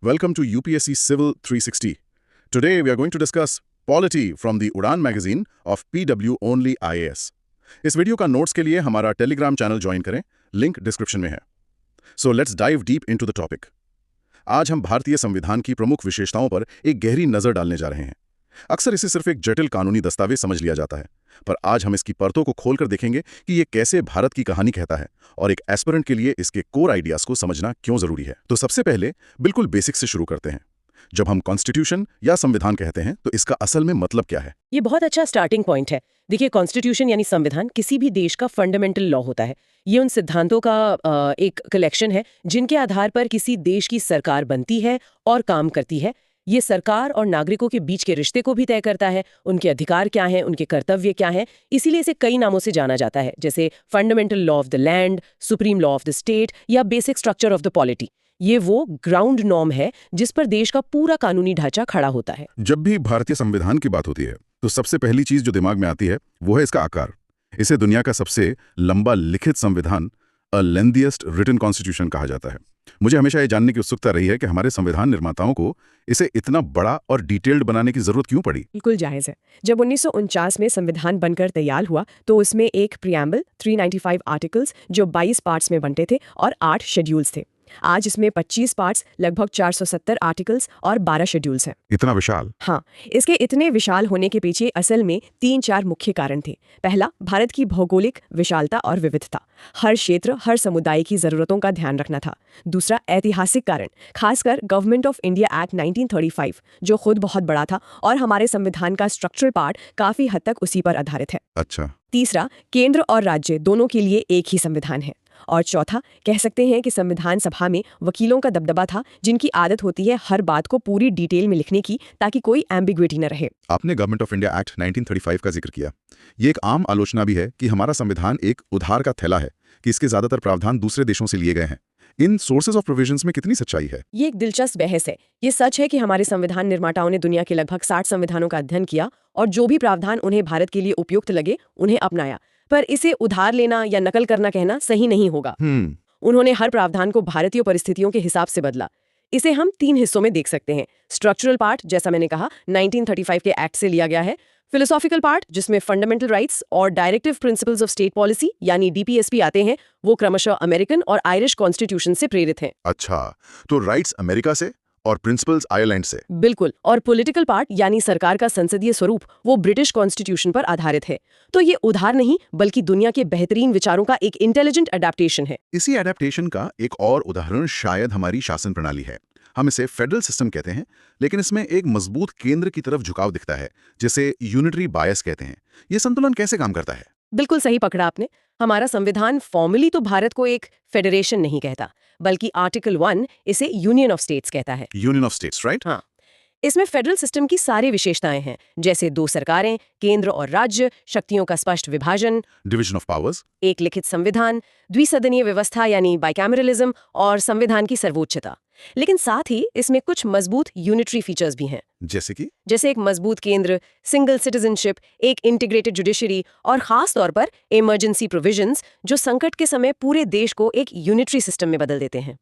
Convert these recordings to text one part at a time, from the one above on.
Welcome to UPSC Civil 360. Today we are going to discuss Polity from the Udan magazine of PW Only IAS. इस video का notes के लिए हमारा Telegram channel join करें, link description में है. So let's dive deep into the topic. आज हम भारतीय संविधान की प्रमुख विशेषताओं पर एक गहरी नजर डालने जा रहे हैं. अक्सर इसे सिर्फ एक जटिल कानूनी दस्तावेज समझ लिया जाता है, पर आज हम इसकी परतों को खोलकर देखेंगे कि ये कैसे भारत की कहानी कहता है और एक एस्पिरेंट के लिए इसके कोर आइडियाज को समझना क्यों जरूरी है. तो सबसे पहले बिल्कुल बेसिक से शुरू करते हैं. जब हम कॉन्स्टिट्यूशन या संविधान कहते हैं तो इसका असल में मतलब क्या है? ये बहुत अच्छा स्टार्टिंग पॉइंट है. देखिए, कॉन्स्टिट्यूशन यानी संविधान किसी भी देश का फंडामेंटल लॉ होता है. ये उन सिद्धांतों का एक कलेक्शन है जिनके आधार पर किसी देश की सरकार बनती है और काम करती है. ये सरकार और नागरिकों के बीच के रिश्ते को भी तय करता है, उनके अधिकार क्या हैं, उनके कर्तव्य क्या हैं. इसीलिए इसे कई नामों से जाना जाता है, जैसे fundamental law of the land, supreme law of the state या basic structure of the polity. ये वो ग्राउंड नॉर्म है जिस पर देश का पूरा कानूनी ढांचा खड़ा होता है. जब भी भारतीय संविधान की बात होती है तो सबसे पहली चीज जो दिमाग में आती है वो है इसका आकार. इसे दुनिया का सबसे लंबा लिखित संविधान, अ लेंथीएस्ट रिटन कॉन्स्टिट्यूशन कहा जाता है. मुझे हमेशा ये जानने की उत्सुकता रही है कि हमारे संविधान निर्माताओं को इसे इतना बड़ा और डिटेल्ड बनाने की जरूरत क्यों पड़ी. बिल्कुल जायज है. जब 1949 में संविधान बनकर तैयार हुआ तो उसमें एक प्रियम्बल, 395 आर्टिकल्स जो 22 पार्ट्स में बंटे थे और 8 शेड्यूल्स थे. आज इसमें 25 पार्ट्स, लगभग 470 आर्टिकल्स और 12 शेड्यूल्स हैं. इतना विशाल? हाँ, इसके इतने विशाल होने के पीछे असल में 3-4 मुख्य कारण थे. पहला, भारत की भौगोलिक विशालता और विविधता. हर क्षेत्र, हर समुदाय की जरूरतों का ध्यान रखना था. दूसरा, ऐतिहासिक कारण, खासकर गवर्नमेंट ऑफ इंडिया एक्ट 1935 जो खुद बहुत बड़ा था और हमारे संविधान का स्ट्रक्चरल पार्ट काफी हद तक उसी पर आधारित है. अच्छा. तीसरा, केंद्र और राज्य दोनों के लिए एक ही संविधान है. और चौथा, कह सकते हैं कि संविधान सभा में वकीलों का दबदबा था जिनकी आदत होती है हर बात को पूरी डिटेल में लिखने की ताकि कोई एम्बिग्विटी न रहे. आपने गवर्नमेंट ऑफ इंडिया एक्ट 1935 का जिक्र किया. ये एक आम आलोचना भी है कि हमारा संविधान एक उधार का थैला है, कि इसके ज्यादातर प्रावधान दूसरे देशों से लिए गए हैं. इन सोर्सेज ऑफ प्रोविजंस में कितनी सच्चाई है? ये एक दिलचस्प बहस है. ये सच है कि हमारे संविधान निर्माताओं ने दुनिया के लगभग 60 संविधानों का अध्ययन किया और जो भी प्रावधान उन्हें भारत के लिए उपयुक्त लगे उन्हें अपनाया. पर इसे उधार लेना या नकल करना कहना सही नहीं होगा. उन्होंने हर प्रावधान को भारतीय परिस्थितियों के हिसाब से बदला. इसे हम 3 हिस्सों में देख सकते हैं. स्ट्रक्चरल पार्ट, जैसा मैंने कहा, 1935 के एक्ट से लिया गया है. फिलोसॉफिकल पार्ट, जिसमें फंडामेंटल राइट्स और directive principles of state policy यानी डीपीएसपी आते हैं, वो क्रमशः अमेरिकन और आयरिश कॉन्स्टिट्यूशन से प्रेरित हैं. अच्छा, तो राइट्स अमेरिका से और प्रिंसिपल्स आयरलैंड से. बिल्कुल. और पॉलिटिकल पार्ट यानी सरकार का संसदीय स्वरूप वो ब्रिटिश कॉन्स्टिट्यूशन पर आधारित है. तो ये उधार नहीं बल्कि दुनिया के बेहतरीन विचारों का एक इंटेलिजेंट अडेप्टेशन है. इसी अडेप्टेशन का एक और उदाहरण शायद हमारी शासन प्रणाली है. हम इसे फेडरल सिस्टम कहते हैं, लेकिन इसमें एक मजबूत केंद्र की तरफ झुकाव दिखता है, जिसे यूनिटरी बायस कहते हैं. ये संतुलन कैसे काम करता है? बिल्कुल सही पकड़ा आपने. हमारा संविधान फॉर्मली तो भारत को एक फेडरेशन नहीं कहता, बल्कि आर्टिकल 1 इसे यूनियन ऑफ स्टेट्स कहता है. Union of states, right? हाँ. इसमें फेडरल सिस्टम की सारी विशेषताएं हैं, जैसे 2 सरकारें, केंद्र और राज्य, शक्तियों का स्पष्ट विभाजन, डिवीजन ऑफ पावर्स, एक लिखित संविधान, द्विसदनीय व्यवस्था यानी बाइकैमरलिज्म और संविधान की सर्वोच्चता. लेकिन साथ ही इसमें कुछ मजबूत यूनिटरी फीचर्स भी हैं. जैसे एक मजबूत केंद्र, सिंगल सिटीजनशिप, एक इंटीग्रेटेड जुडिशरी और खास तौर पर इमरजेंसी प्रोविजंस जो संकट के समय पूरे देश को एक यूनिटरी सिस्टम में बदल देते हैं.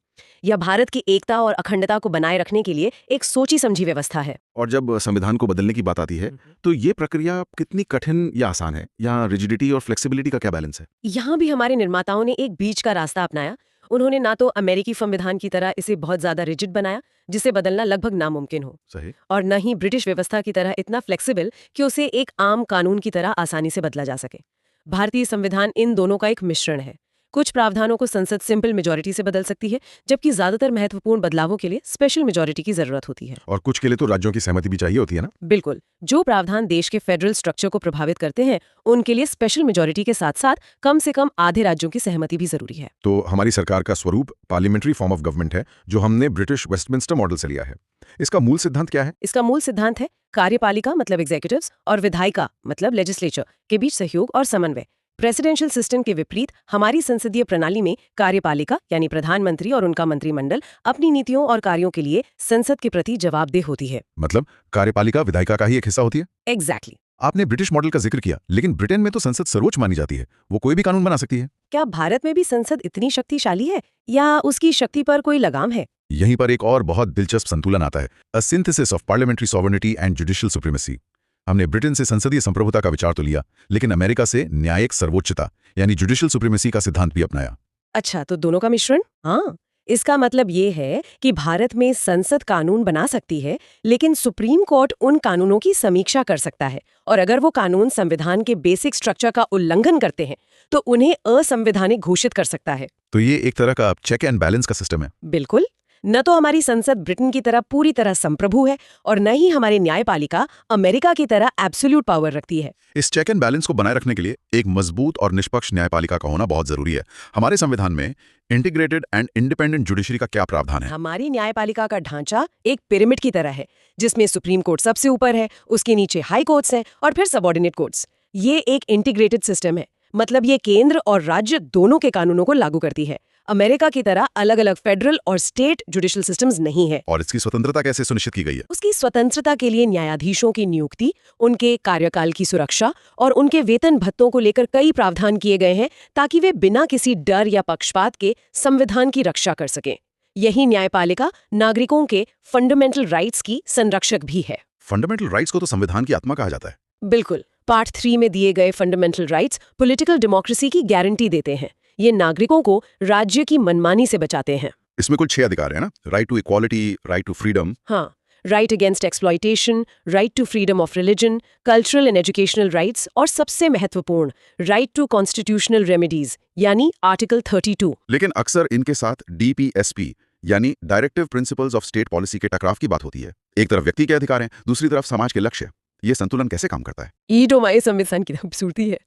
यह भारत की एकता और अखंडता को बनाए रखने के लिए एक सोची समझी व्यवस्था है. और जब संविधान को बदलने की बात आती है तो ये प्रक्रिया कितनी कठिन या आसान है? या रिजिडिटी और फ्लेक्सिबिलिटी का क्या बैलेंस है? यहाँ भी हमारे निर्माताओं ने एक बीच का रास्ता अपनाया. उन्होंने ना तो अमेरिकी संविधान की तरह इसे बहुत ज्यादा रिजिड बनाया जिसे बदलना लगभग नामुमकिन हो, सही, और न ही ब्रिटिश व्यवस्था की तरह इतना फ्लेक्सिबल कि उसे एक आम कानून की तरह आसानी से बदला जा सके. भारतीय संविधान इन दोनों का एक मिश्रण है. कुछ प्रावधानों को संसद सिंपल मेजॉरिटी से बदल सकती है, जबकि ज्यादातर महत्वपूर्ण बदलावों के लिए स्पेशल मेजॉरिटी की जरूरत होती है. और कुछ के लिए तो राज्यों की सहमति भी चाहिए होती है ना? बिल्कुल. जो प्रावधान देश के फेडरल स्ट्रक्चर को प्रभावित करते हैं उनके लिए स्पेशल मेजॉरिटी के साथ साथ कम से कम आधे राज्यों की सहमति भी जरूरी है. तो हमारी सरकार का स्वरूप पार्लियामेंट्री फॉर्म ऑफ गवर्नमेंट है, जो हमने ब्रिटिश वेस्टमिंस्टर मॉडल से लिया है. इसका मूल सिद्धांत क्या है? इसका मूल सिद्धांत है कार्यपालिका मतलब एग्जीक्यूटिव्स और विधायिका मतलब लेजिस्लेचर के बीच सहयोग और समन्वय. प्रेसिडेंशियल सिस्टम के विपरीत हमारी संसदीय प्रणाली में कार्यपालिका यानी प्रधानमंत्री और उनका मंत्रिमंडल अपनी नीतियों और कार्यों के लिए संसद के प्रति जवाबदेह होती है. मतलब कार्यपालिका विधायिका का ही एक हिस्सा होती है? एग्जैक्टली. आपने ब्रिटिश मॉडल का जिक्र किया, लेकिन ब्रिटेन में तो संसद सर्वोच्च मानी जाती है. वो कोई भी कानून बना सकती है. क्या भारत में भी संसद इतनी शक्तिशाली है या उसकी शक्ति पर कोई लगाम है? यहीं पर एक और बहुत दिलचस्प संतुलन आता है, अ synthesis of parliamentary sovereignty and judicial supremacy. हमने ब्रिटेन से संसदीय संप्रभुता का विचार तो लिया, लेकिन अमेरिका से न्यायिक सर्वोच्चता यानी जुडिशियल सुप्रीमेसी का सिद्धांत भी अपनाया। अच्छा, तो दोनों का मिश्रण? हाँ, इसका मतलब ये है कि भारत में संसद कानून बना सकती है, लेकिन सुप्रीम कोर्ट उन कानूनों की समीक्षा कर सकता है, और अगर वो कानून संविधान के बेसिक स्ट्रक्चर का उल्लंघन करते हैं तो उन्हें असंवैधानिक घोषित कर सकता है। तो ये एक तरह का चेक एंड बैलेंस का सिस्टम है। बिल्कुल। न तो हमारी संसद ब्रिटेन की तरह पूरी तरह संप्रभु है, और न ही हमारी न्यायपालिका अमेरिका की तरह एब्सोल्यूट पावर रखती है। इस चेक एंड बैलेंस को बनाए रखने के लिए एक मजबूत और निष्पक्ष न्यायपालिका का होना बहुत जरूरी है। हमारे संविधान में इंटीग्रेटेड एंड इंडिपेंडेंट जुडिशरी का क्या प्रावधान है? हमारी न्यायपालिका का ढांचा एक पिरामिड की तरह है, जिसमें सुप्रीम कोर्ट सबसे ऊपर है, उसके नीचे हाई कोर्ट्स हैं और फिर सबऑर्डिनेट कोर्ट्स। ये एक इंटीग्रेटेड सिस्टम है, मतलब ये केंद्र और राज्य दोनों के कानूनों को लागू करती है। अमेरिका की तरह अलग अलग फेडरल और स्टेट जुडिशियल सिस्टम्स नहीं है। और इसकी स्वतंत्रता कैसे सुनिश्चित की गई है? उसकी स्वतंत्रता के लिए न्यायाधीशों की नियुक्ति, उनके कार्यकाल की सुरक्षा और उनके वेतन भत्तों को लेकर कई प्रावधान किए गए हैं, ताकि वे बिना किसी डर या पक्षपात के संविधान की रक्षा कर सकें। यही न्यायपालिका नागरिकों के फंडामेंटल राइट्स की संरक्षक भी है। फंडामेंटल राइट्स को तो संविधान की आत्मा कहा जाता है। बिल्कुल। पार्ट 3 में दिए गए फंडामेंटल राइट्स पॉलिटिकल डेमोक्रेसी की गारंटी देते हैं। ये नागरिकों को राज्य की मनमानी से बचाते हैं। इसमें कुल 6 अधिकार है ना? Right to equality, right to freedom. हाँ, right against exploitation, right to freedom of religion, cultural and educational rights, और सबसे महत्वपूर्ण राइट टू कॉन्स्टिट्यूशनल रेमेडीज यानी आर्टिकल 32। लेकिन अक्सर इनके साथ DPSP यानी directive principles of state policy के टकराव की बात होती है। एक तरफ व्यक्ति के अधिकार हैं, दूसरी तरफ समाज के लक्ष्य। ये संतुलन कैसे काम करता है? ये तो हमारे संविधान की खूबसूरती है।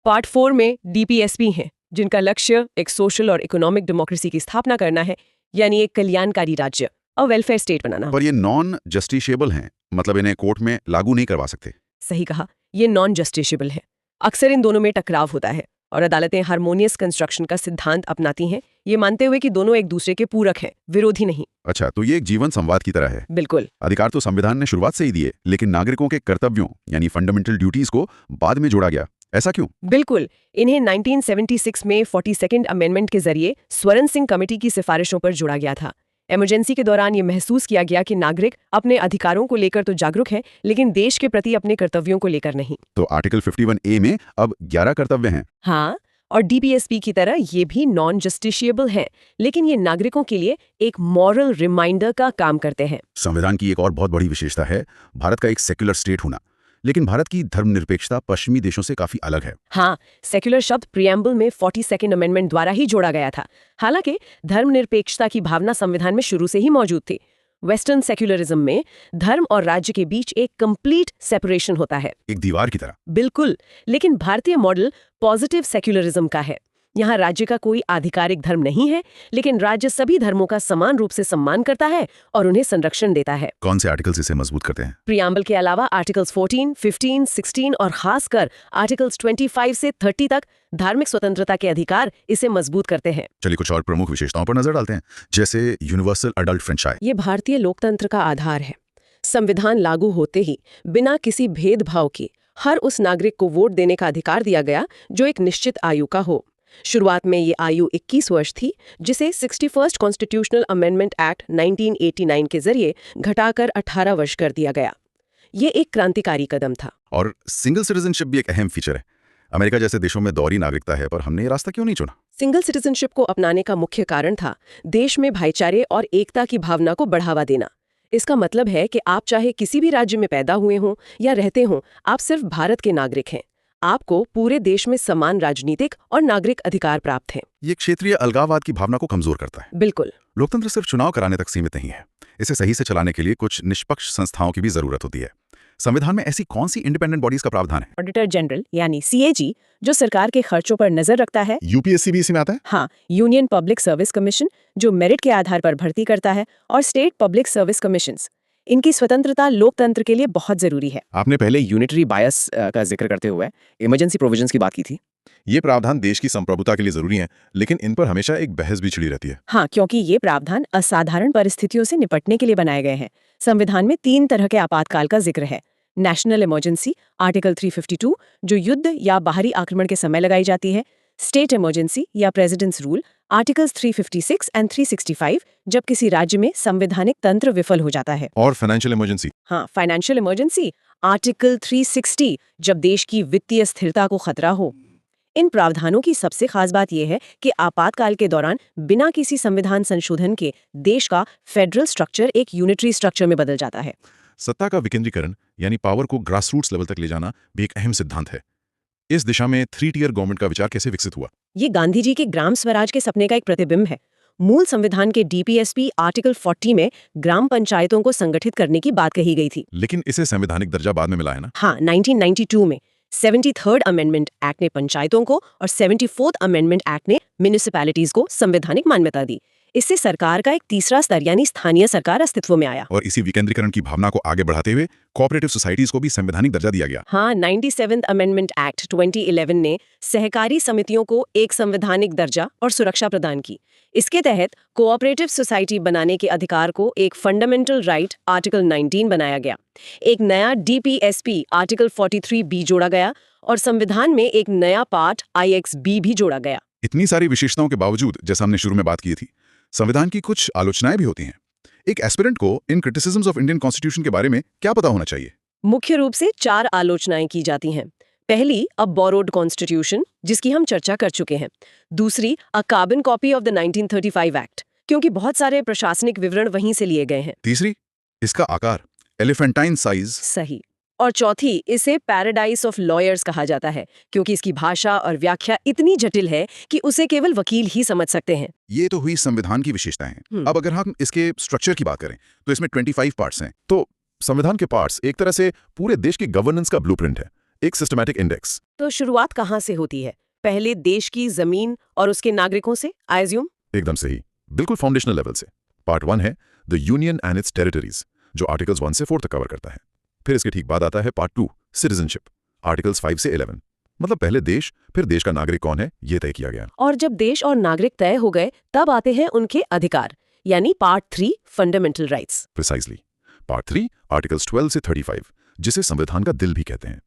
पार्ट 4 में DPSP हैं, जिनका लक्ष्य एक सोशल और इकोनॉमिक डेमोक्रेसी की स्थापना करना है, यानी एक कल्याणकारी राज्य और वेलफेयर स्टेट बनाना। पर ये नॉन जस्टिसेबल हैं, मतलब इन्हें कोर्ट में लागू नहीं करवा सकते। सही कहा, ये नॉन जस्टिसेबल है। अक्सर इन दोनों में टकराव होता है और अदालतें हार्मोनियस कंस्ट्रक्शन का सिद्धांत अपनाती हैं, ये मानते हुए कि दोनों एक दूसरे के पूरक हैं, विरोधी नहीं। अच्छा, तो ये एक जीवन संवाद की तरह है। बिल्कुल। अधिकार तो संविधान ने शुरुआत से ही दिए, लेकिन नागरिकों के कर्तव्यों यानी फंडामेंटल ड्यूटीज को बाद में जोड़ा गया। ऐसा क्यों? बिल्कुल। इन्हें 1976 में 42nd अमेंडमेंट के जरिए स्वर्ण सिंह कमेटी की सिफारिशों पर जोड़ा गया था। इमरजेंसी के दौरान ये महसूस किया गया कि नागरिक अपने अधिकारों को लेकर तो जागरूक हैं, लेकिन देश के प्रति अपने कर्तव्यों को लेकर नहीं। तो आर्टिकल 51A में अब 11 कर्तव्य हैं। हाँ, और DPSP की तरह ये भी नॉन जस्टिशिएबल हैं, लेकिन ये नागरिकों के लिए एक मॉरल रिमाइंडर का काम करते हैं। संविधान की एक और बहुत बड़ी विशेषता है भारत का एक सेक्युलर स्टेट होना, लेकिन भारत की धर्मनिरपेक्षता पश्चिमी देशों से काफी अलग है। हाँ, सेक्युलर शब्द प्रियम्बल में 42nd अमेंडमेंट द्वारा ही जोड़ा गया था। हालांकि धर्मनिरपेक्षता की भावना संविधान में शुरू से ही मौजूद थी। वेस्टर्न सेक्युलरिज्म में धर्म और राज्य के बीच एक कंप्लीट सेपरेशन होता है, एक दीवार की तरह। बिल्कुल। लेकिन भारतीय मॉडल पॉजिटिव सेक्युलरिज्म का है। यहाँ राज्य का कोई आधिकारिक धर्म नहीं है, लेकिन राज्य सभी धर्मों का समान रूप से सम्मान करता है और उन्हें संरक्षण देता है। कौन से आर्टिकल्स इसे मजबूत करते हैं? प्रियम्बल के अलावा आर्टिकल्स 14, 15, 16 और खासकर आर्टिकल्स 25 से 30 तक धार्मिक स्वतंत्रता के अधिकार इसे मजबूत करते हैं। चलिए कुछ और प्रमुख विशेषताओं पर नजर डालते हैं, जैसे यूनिवर्सल अडल्ट फ्रेंचाइज। ये भारतीय लोकतंत्र का आधार है। संविधान लागू होते ही बिना किसी भेदभाव के हर उस नागरिक को वोट देने का अधिकार दिया गया जो एक निश्चित आयु का हो। शुरुआत में ये आयु 21 वर्ष थी, जिसे 61st कॉन्स्टिट्यूशनल अमेंडमेंट एक्ट 1989 के जरिए घटाकर 18 वर्ष कर दिया गया। ये एक क्रांतिकारी कदम था। और सिंगल सिटीजनशिप भी एक अहम फीचर है। अमेरिका जैसे देशों में दोहरी नागरिकता है, पर हमने ये रास्ता क्यों नहीं चुना? सिंगल सिटीजनशिप को अपनाने का मुख्य कारण था देश में भाईचारे और एकता की भावना को बढ़ावा देना। इसका मतलब है कि आप चाहे किसी भी राज्य में पैदा हुए हों या रहते हों, आप सिर्फ भारत के नागरिक हैं। आपको पूरे देश में समान राजनीतिक और नागरिक अधिकार प्राप्त हैं। ये क्षेत्रीय अलगाववाद की भावना को कमजोर करता है। बिल्कुल। लोकतंत्र सिर्फ चुनाव कराने तक सीमित नहीं है, इसे सही से चलाने के लिए कुछ निष्पक्ष संस्थाओं की भी जरूरत होती है। संविधान में ऐसी कौन सी इंडिपेंडेंट बॉडीज का प्रावधान है? ऑडिटर जनरल यानी CAG, जो सरकार के खर्चों पर नजर रखता है। UPSC भी इसी में आता है? हाँ, यूनियन पब्लिक सर्विस कमीशन, जो मेरिट के आधार पर भर्ती करता है, और स्टेट पब्लिक सर्विस कमीशंस। इनकी स्वतंत्रता लोकतंत्र के लिए बहुत जरूरी है। आपने पहले यूनिटरी बायस का जिक्र करते हुए इमरजेंसी प्रोविजंस की बात की थी। ये प्रावधान देश की संप्रभुता के लिए जरूरी हैं, लेकिन इन पर हमेशा एक बहस भी छिड़ी रहती है। हाँ, क्योंकि ये प्रावधान असाधारण परिस्थितियों से निपटने के लिए बनाए गए हैं। संविधान में 3 तरह के आपातकाल का जिक्र है। नेशनल इमरजेंसी, आर्टिकल 352, जो युद्ध या बाहरी आक्रमण के समय लगाई जाती है। स्टेट इमरजेंसी या प्रेसिडेंट्स रूल, आर्टिकल्स 356 एंड 365 जब किसी राज्य में संवैधानिक तंत्र विफल हो जाता है। और फाइनेंशियल इमरजेंसी। हाँ, फाइनेंशियल इमरजेंसी, आर्टिकल 360 जब देश की वित्तीय स्थिरता को खतरा हो। इन प्रावधानों की सबसे खास बात यह है कि आपातकाल के दौरान बिना किसी संविधान संशोधन के देश का फेडरल स्ट्रक्चर एक यूनिटरी स्ट्रक्चर में बदल जाता है। सत्ता का विकेंद्रीकरण यानी पावर को ग्रासरूट्स लेवल तक ले जाना भी एक अहम सिद्धांत है। इस दिशा में 3 टियर गवर्नमेंट का विचार कैसे विकसित हुआ? ये गांधी जी के ग्राम स्वराज के सपने का एक प्रतिबिंब है। मूल संविधान के डीपीएसपी आर्टिकल 40 में ग्राम पंचायतों को संगठित करने की बात कही गई थी। लेकिन इसे संवैधानिक दर्जा बाद में मिला है ना? हाँ, 1992 में 73rd अमेंडमेंट एक्ट ने पंचायतों को और 74th अमेंडमेंट एक्ट ने म्युनिसिपैलिटीज को संवैधानिक मान्यता दी। इससे सरकार का एक तीसरा स्तर यानी स्थानीय सरकार अस्तित्व में आया। और इसी विकेंद्रीकरण की भावना को आगे बढ़ाते हुए कोऑपरेटिव सोसाइटीज को भी संवैधानिक दर्जा दिया गया। हाँ, 97th अमेंडमेंट एक्ट 2011 ने सहकारी समितियों को एक संवैधानिक दर्जा और सुरक्षा प्रदान की। इसके तहत कोऑपरेटिव सोसाइटी बनाने के अधिकार को एक फंडामेंटल राइट आर्टिकल 19 बनाया गया। एक नया डीपीएसपी आर्टिकल 43B जोड़ा गया और संविधान में एक नया पार्ट IXB भी जोड़ा गया। इतनी सारी विशेषताओं के बावजूद, जैसा हमने शुरू में बात की थी, संविधान की कुछ आलोचनाएं भी होती हैं। एक एस्पिरेंट को इन क्रिटिसिज्म्स ऑफ इंडियन कॉन्स्टिट्यूशन के बारे में क्या पता होना चाहिए? मुख्य रूप से 4 आलोचनाएं की जाती हैं। पहली, अ बोरोड कॉन्स्टिट्यूशन, जिसकी हम चर्चा कर चुके हैं। दूसरी, a carbon copy of the 1935 act, क्योंकि बहुत सारे प्रशासनिक विवरण वहीं से लिए गए हैं। तीसरी, इसका आकार, एलिफेंटाइन साइज। सही। और चौथी, इसे पैराडाइज ऑफ लॉयर्स कहा जाता है, क्योंकि इसकी भाषा और व्याख्या इतनी जटिल है कि उसे केवल वकील ही समझ सकते हैं। ये तो हुई संविधान की विशेषताएं। अब अगर हम इसके स्ट्रक्चर की बात करें तो इसमें 25 पार्ट्स हैं। तो संविधान के पार्ट्स एक तरह से पूरे देश की गवर्नेंस का ब्लूप्रिंट है, एक सिस्टमैटिक इंडेक्स। तो शुरुआत कहाँ से होती है? पहले देश की जमीन और उसके नागरिकों से, आई अज्यूम। एकदम सही, बिल्कुल फाउंडेशनल लेवल से। पार्ट 1 है the union and it's territories, जो आर्टिकल्स 1 से 4 तक कवर करता है। फिर इसके ठीक बाद आता है पार्ट 2, सिटीजनशिप, आर्टिकल्स 5 से 11। मतलब पहले देश, फिर देश का नागरिक कौन है, ये तय किया गया। और जब देश और नागरिक तय हो गए, तब आते हैं उनके अधिकार, यानी part 3, fundamental rights. Precisely. Part 3, articles 12 से 35, जिसे संविधान का दिल भी कहते हैं।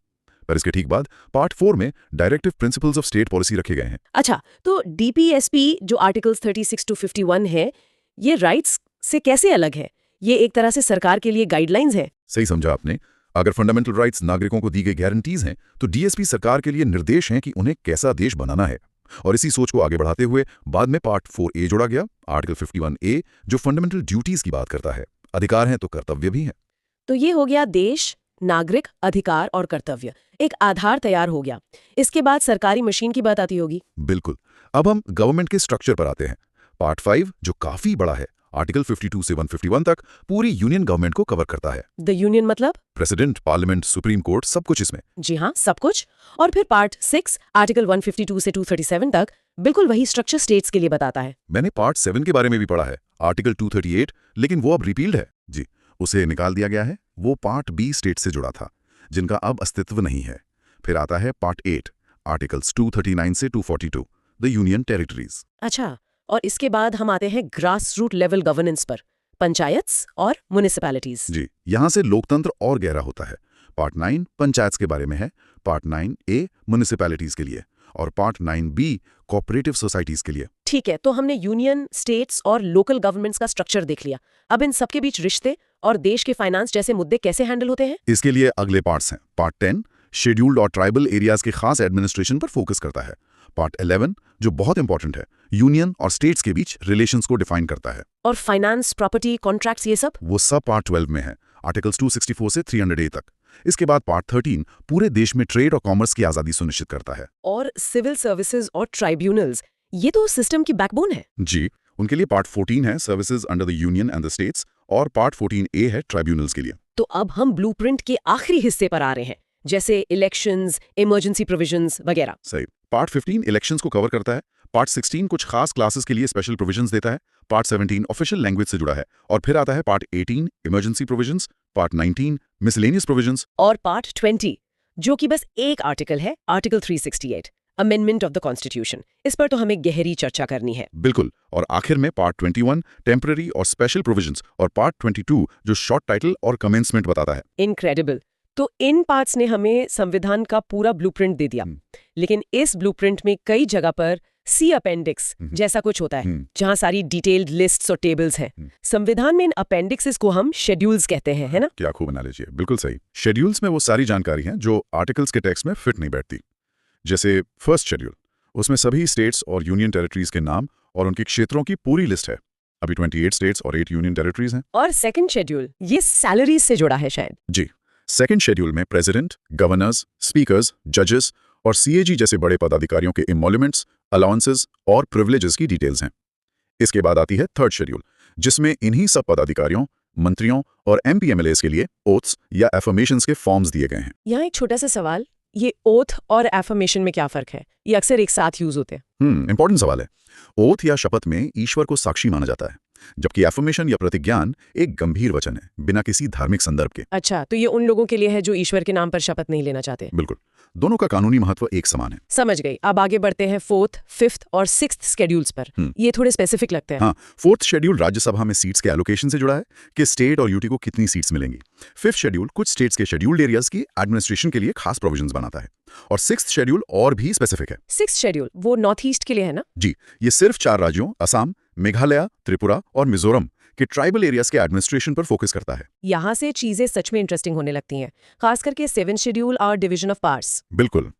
पर इसके ठीक बाद पार्ट 4 में directive principles of state policy रखे गए हैं। अच्छा, तो डीपीएसपी जो आर्टिकल्स 36 to 51 है, ये राइट्स से कैसे अलग है? ये एक तरह से सरकार के लिए गाइडलाइंस है। सही समझा आपने। अगर फंडामेंटल राइट्स नागरिकों को दी गई गारंटीज हैं, तो डीएसपी सरकार के लिए निर्देश हैं कि उन्हें कैसा देश बनाना है। और इसी सोच को आगे बढ़ाते हुए बाद में पार्ट 4A जोड़ा गया, आर्टिकल 51A, जो फंडामेंटल ड्यूटीज की बात करता है। अधिकार हैं तो कर्तव्य भी हैं। तो ये हो गया देश, नागरिक, अधिकार और कर्तव्य। एक आधार तैयार हो गया। इसके बाद सरकारी मशीन की बात आती होगी। बिल्कुल। अब हम गवर्नमेंट के स्ट्रक्चर पर आते हैं। पार्ट 5, जो काफी बड़ा है, आर्टिकल 52 से 151 तक, पूरी यूनियन गवर्नमेंट को कवर करता है। द यूनियन मतलब? प्रेसिडेंट, पार्लियामेंट, सुप्रीम कोर्ट, सब कुछ इसमें। जी हाँ, सब कुछ। और फिर पार्ट 6, आर्टिकल 152 से 237 तक, बिल्कुल वही स्ट्रक्चर स्टेट्स के लिए बताता है। मैंने पार्ट 7 के बारे में भी पढ़ा है, आर्टिकल 238, लेकिन वो अब रिपील्ड है। जी, उसे निकाल दिया गया है। वो पार्ट B स्टेट से जुड़ा था, जिनका अब अस्तित्व नहीं है। फिर आता है पार्ट 8, आर्टिकल्स 239 से 242, द यूनियन टेरिटरीज। अच्छा, और इसके बाद हम आते हैं ग्रास रूट लेवल गवर्नेंस पर, पंचायत्स और म्युनिसिपैलिटीज। जी, यहाँ से लोकतंत्र और गहरा होता है। पार्ट 9 पंचायत के बारे में है, पार्ट 9A म्युनिसिपैलिटीज के लिए और पार्ट 9B कोऑपरेटिव सोसाइटीज के लिए। ठीक है, तो हमने यूनियन, स्टेट्स और लोकल गवर्नमेंट्स का स्ट्रक्चर देख लिया। अब इन सबके बीच रिश्ते और देश के फाइनेंस जैसे मुद्दे कैसे हैंडल होते हैं? इसके लिए अगले पार्ट्स हैं। पार्ट 10 शेड्यूल्ड और ट्राइबल एरियाज के खास एडमिनिस्ट्रेशन पर फोकस करता है। पार्ट 11 जो बहुत इंपॉर्टेंट है, यूनियन और स्टेट्स के बीच रिलेशंस को डिफाइन करता है। और फाइनेंस, प्रॉपर्टी, कॉन्ट्रैक्ट्स, ये सब? वो सब पार्ट 12 में है, आर्टिकल्स 264 से 300A तक। इसके बाद पार्ट 13 पूरे देश में ट्रेड और कॉमर्स की आजादी सुनिश्चित करता है। और सिविल सर्विसेज और ट्राइब्यूनल्स, ये तो सिस्टम की बैकबोन है। जी, उनके लिए पार्ट 14 है, services under the union and the states, और पार्ट 14A है ट्राइब्यूनल्स के लिए। तो अब हम ब्लूप्रिंट के आखिरी हिस्से पर आ रहे हैं, जैसे इलेक्शंस, इमरजेंसी प्रोविजंस वगैरह। सही। पार्ट 15 इलेक्शंस को कवर करता है। पार्ट 16 कुछ खास क्लासेस के लिए स्पेशल प्रोविजंस देता है। पार्ट 17 ऑफिशियल लैंग्वेज से जुड़ा है। और फिर आता है part 18 emergency provisions, part 19 miscellaneous provisions, और पार्ट 20 जो कि बस एक आर्टिकल है, article 368, amendment of the constitution. इस पर तो हमें गहरी चर्चा करनी है। बिल्कुल। और आखिर में पार्ट 21 टेम्पररी और स्पेशल प्रोविजंस, और पार्ट 22 जो शॉर्ट टाइटल और कमेंसमेंट बताता है। इनक्रेडिबल। तो इन पार्ट्स ने हमें संविधान का पूरा ब्लूप्रिंट दे दिया, लेकिन इस ब्लूप्रिंट में कई जगह पर सी अपेंडिक्स जैसा कुछ होता है, जहां सारी डिटेल्ड लिस्ट्स और टेबल्स हैं। संविधान में इन अपेंडिक्सेस को हम शेड्यूल्स कहते हैं, है ना? क्या खूब एनालॉजी है, बिल्कुल सही। शेड्यूल्स में वो सारी जानकारी है जो आर्टिकल्स के टेक्स्ट में फिट नहीं बैठती। जैसे फर्स्ट शेड्यूल, उसमें सभी स्टेट्स और यूनियन टेरिटरीज के नाम और उनके क्षेत्रों की पूरी लिस्ट है। अभी 28 स्टेट्स और 8 यूनियन टेरिटरीज हैं। और सेकंड शेड्यूल, ये सैलरीज से जुड़ा है शायद। जी, सेकंड शेड्यूल में प्रेसिडेंट, गवर्नर्स, स्पीकर्स, जजेस और सीएजी जैसे बड़े पदाधिकारियों के इमोल्यूमेंट्स, अलाउंसेस और प्रिविलेजेस की डिटेल्स हैं। इसके बाद आती है थर्ड शेड्यूल, जिसमें इन्हीं सब पदाधिकारियों, मंत्रियों और एमपी-एमएलएस के लिए ओथ्स या एफर्मेशंस के फॉर्म्स दिए गए हैं। यहाँ एक छोटा सा सवाल, ये ओथ और एफर्मेशन में क्या फर्क है? ये अक्सर एक साथ यूज होते हैं। इंपॉर्टेंट सवाल है। ओथ या शपथ में ईश्वर को साक्षी माना जाता है, जबकि एफर्मेशन या प्रतिज्ञान एक गंभीर वचन है, बिना किसी धार्मिक संदर्भ के। अच्छा, तो ये उन लोगों के लिए है जो ईश्वर के नाम पर शपथ नहीं लेना चाहते। बिल्कुल, दोनों का कानूनी महत्व एक समान है। समझ गई। अब आगे बढ़ते हैं फोर्थ, फिफ्थ और सिक्स्थ शेड्यूल्स पर। ये थोड़े स्पेसिफिक लगते हैं। हाँ, फोर्थ शेड्यूल राज्यसभा में सीट्स के एलोकेशन से जुड़ा है कि स्टेट और यूटी को कितनी सीट्स मिलेंगी। फिफ्थ शेड्यूल कुछ स्टेट्स के शेड्यूल्ड एरियाज की एडमिनिस्ट्रेशन के लिए खास प्रोविजंस बनाता है। और सिक्स्थ शेड्यूल और भी स्पेसिफिक है। सिक्स्थ शेड्यूल वो नॉर्थ ईस्ट के लिए है ना? जी, ये सिर्फ 4 राज्यों असम, मेघालय, त्रिपुरा और मिजोरम के ट्राइबल एरियाज के एडमिनिस्ट्रेशन पर फोकस करता है। यहाँ से चीजें सच में इंटरेस्टिंग होने लगती हैं, खास करके 7th शेड्यूल और डिवीजन ऑफ पावर्स। बिल्कुल,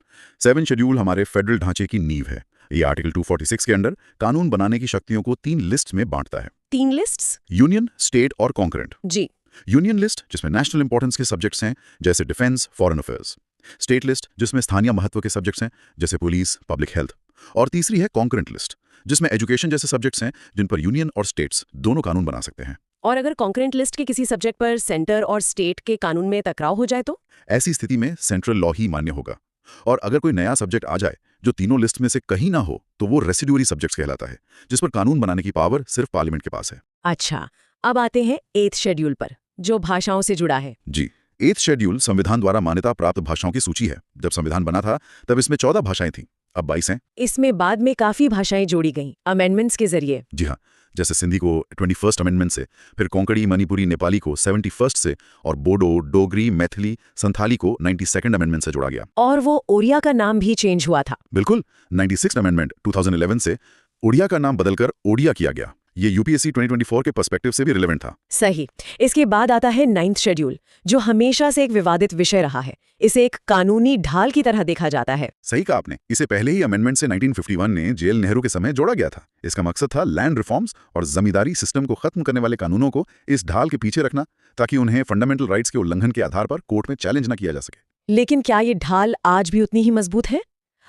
7 शेड्यूल हमारे फेडरल ढांचे की नींव है। ये आर्टिकल 246 के अंडर कानून बनाने की शक्तियों को 3 लिस्ट में बांटता है। 3 लिस्ट्स? यूनियन, स्टेट और कॉन्करेंट। जी। यूनियन लिस्ट जिसमें नेशनल इंपॉर्टेंस के सब्जेक्ट्स हैं जैसे defence, foreign affairs. State list जिसमें स्थानीय महत्व के सब्जेक्ट्स हैं जैसे पुलिस, पब्लिक हेल्थ। और तीसरी है कॉन्करेंट लिस्ट, जिसमें एजुकेशन जैसे सब्जेक्ट्स हैं जिन पर यूनियन और स्टेट्स दोनों कानून बना सकते हैं। और अगर कॉन्करेंट लिस्ट के किसी सब्जेक्ट पर सेंटर और स्टेट के कानून में टकराव हो जाए तो? ऐसी स्थिति में सेंट्रल लॉ ही मान्य होगा। और अगर कोई नया सब्जेक्ट आ जाए जो तीनों लिस्ट में से कहीं ना हो, तो वो रेसिड्यूरी सब्जेक्ट्स कहलाता है, जिस पर कानून बनाने की पावर सिर्फ पार्लियामेंट के पास है। अच्छा, अब आते हैं 8th शेड्यूल पर, जो भाषाओं से जुड़ा है। जी, 8th शेड्यूल संविधान द्वारा मान्यता प्राप्त भाषाओं की सूची है। जब संविधान बना था तब इसमें 14 भाषाएं थीं, अब 22 हैं। इसमें बाद में काफी भाषाएं जोड़ी गईं, अमेंडमेंट्स के जरिए। जी हाँ, जैसे सिंधी को 21st अमेंडमेंट से, फिर कोंकणी, मणिपुरी, नेपाली को 71st से, और बोडो, डोगरी, मैथिली, संथाली को 92nd अमेंडमेंट से जोड़ा गया। और वो ओडिया का नाम भी चेंज हुआ था। बिल्कुल, 96th अमेंडमेंट 2011 से उड़िया का नाम बदलकर ओडिया किया गया। ये यूपीएससी 2024 के पर्सपेक्टिव से भी रिलेवेंट था। सही। इसके बाद आता है 9th शेड्यूल, जो हमेशा से एक विवादित विषय रहा है। इसे एक कानूनी ढाल की तरह देखा जाता है। सही कहा आपने। इसे पहले ही अमेंडमेंट से 1951 ने जेल नेहरू के समय जोड़ा गया था। इसका मकसद था लैंड रिफॉर्म्स और जमींदारी सिस्टम को खत्म करने वाले कानूनों को इस ढाल के पीछे रखना, ताकि उन्हें फंडामेंटल राइट्स के उल्लंघन के आधार पर कोर्ट में चैलेंज न किया जा सके। लेकिन क्या ये ढाल आज भी उतनी ही मजबूत है?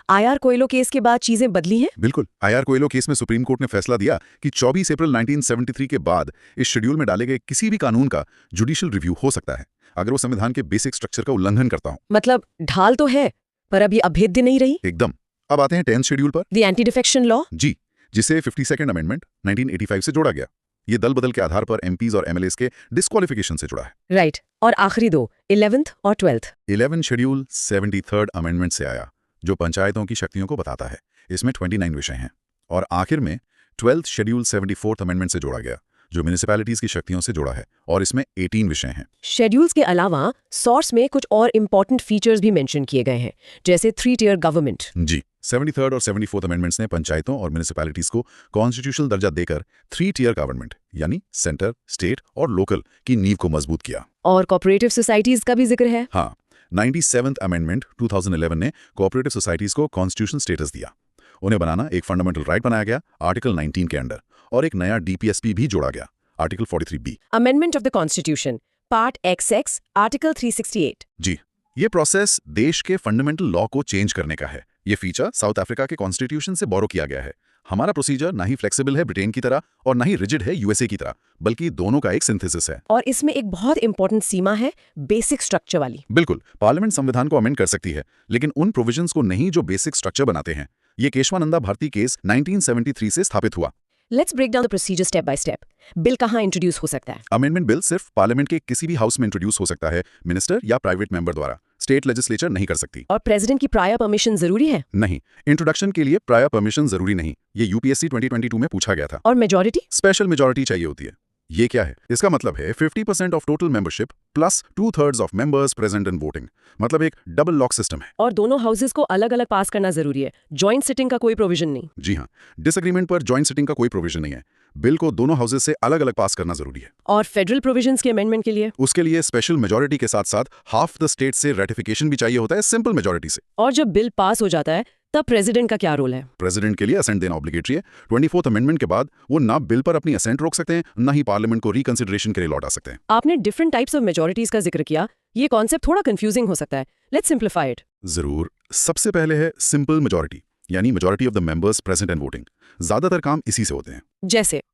आईआर कोयलो केस के बाद चीजें बदली हैं? बिल्कुल, आईआर कोयलो केस में सुप्रीम कोर्ट ने फैसला दिया कि 24 अप्रैल 1973 के बाद इस शेड्यूल में डाले गए किसी भी कानून का जुडिशियल रिव्यू हो सकता है, अगर वो संविधान के बेसिक स्ट्रक्चर का उल्लंघन करता हो। मतलब ढाल तो है, पर अब ये अभेद्य नहीं रही। एकदम। अब आते हैं 10th शेड्यूल पर। The anti defection law. जी, जिसे 52nd अमेंडमेंट 1985 से जोड़ा गया। ये दल बदल के आधार पर एमपीज और एमएलएस के डिस्क्वालिफिकेशन से जुड़ा है। राइट। और आखिरी दो, 11th और 12th। 11 शेड्यूल 73rd अमेंडमेंट से आया, जो पंचायतों की शक्तियों को बताता है। इसमें 29 विषय हैं। और आखिर में 12th शेड्यूल 74th अमेंडमेंट से जोड़ा गया, जो म्युनिसिपैलिटीज की शक्तियों से जुड़ा है, और इसमें 18 विषय हैं। शेड्यूल्स के अलावा सोर्स में कुछ और इंपॉर्टेंट फीचर्स भी मेंशन किए गए हैं, जैसे 3-tier गवर्नमेंट। जी, 73rd और 74th अमेंडमेंट्स ने पंचायतों और म्युनिसिपैलिटीज को कॉन्स्टिट्यूशनल दर्जा देकर 3-tier गवर्नमेंट यानी सेंटर, स्टेट और लोकल की नींव को मजबूत किया। और कोऑपरेटिव सोसाइटीज का भी जिक्र है। हाँ, 97th अमेंडमेंट 2011 ने कोऑपरेटिव सोसाइटीज को कॉन्स्टिट्यूशनल स्टेटस दिया। उन्हें बनाना एक फंडामेंटल राइट बनाया गया आर्टिकल 19 के अंडर, और एक नया डीपीएसपी भी जोड़ा गया article 43B। Amendment of the constitution, part XX, article 368। जी, ये प्रोसेस देश के फंडामेंटल लॉ को चेंज करने का है। ये फीचर साउथ अफ्रीका के कॉन्स्टिट्यूशन से बोरो किया गया है। हमारा प्रोसीजर ना ही फ्लेक्सिबल है ब्रिटेन की तरह और ना ही रिजिड है यूएसए की तरह, बल्कि दोनों का एक सिंथेसिस है। और इसमें एक बहुत इंपॉर्टेंट सीमा है, बेसिक स्ट्रक्चर वाली। बिल्कुल, पार्लियामेंट संविधान को अमेंड कर सकती है, लेकिन उन प्रोविजंस को नहीं जो बेसिक स्ट्रक्चर बनाते हैं। ये केशवानंदा भारती केस 1973 से स्थापित हुआ। Let's break down the procedure step by step. Bill कहाँ इंट्रोड्यूस हो सकता है? अमेंडमेंट बिल सिर्फ पार्लियामेंट के किसी भी हाउस में इंट्रोड्यूस हो सकता है, मिनिस्टर या प्राइवेट मेंबर द्वारा। स्टेट लेजिस्लेचर नहीं कर सकती। और प्रेसिडेंट की प्रायर परमिशन जरूरी है? नहीं, इंट्रोडक्शन के लिए प्रायर परमिशन जरूरी नहीं। ये यूपीएससी 2022 में पूछा गया था। और मेजॉरिटी? स्पेशल मेजॉरिटी चाहिए होती है। ये क्या है? इसका मतलब है 50% of total membership plus 2/3 of members present in voting. मतलब एक डबल लॉक सिस्टम है। और दोनों हाउसेस को अलग अलग पास करना जरूरी है, जॉइंट सिटिंग का कोई प्रोविजन नहीं। जी हाँ, डिसएग्रीमेंट पर जॉइंट सिटिंग का कोई प्रोविजन नहीं है। बिल को दोनों हाउसेस से अलग अलग पास करना जरूरी है। और फेडरल प्रोविजंस के अमेंडमेंट के लिए? उसके लिए स्पेशल मेजॉरिटी के साथ साथ हाफ द स्टेट से रेटिफिकेशन भी चाहिए होता है, सिंपल मेजॉरिटी से। और जब बिल पास हो जाता है तब प्रेसिडेंट का क्या रोल है? प्रेसिडेंट के लिए असेंट देना ऑब्लिगेटरी है। 24th अमेंडमेंट के बाद वो ना बिल पर अपनी असेंट रोक सकते हैं, ना ही पार्लियामेंट को रिकंसिडरेशन के लिए लौटा सकते हैं। आपने डिफरेंट टाइप्स ऑफ मेजॉरिटीज का जिक्र किया। ये कॉन्सेप्ट थोड़ा कंफ्यूजिंग हो सकता है। Let's simplify it. जरूर। सबसे पहले है सिंपल मेजॉरिटी, यानी majority of the members present and voting. ज्यादातर काम इसी से होते हैं,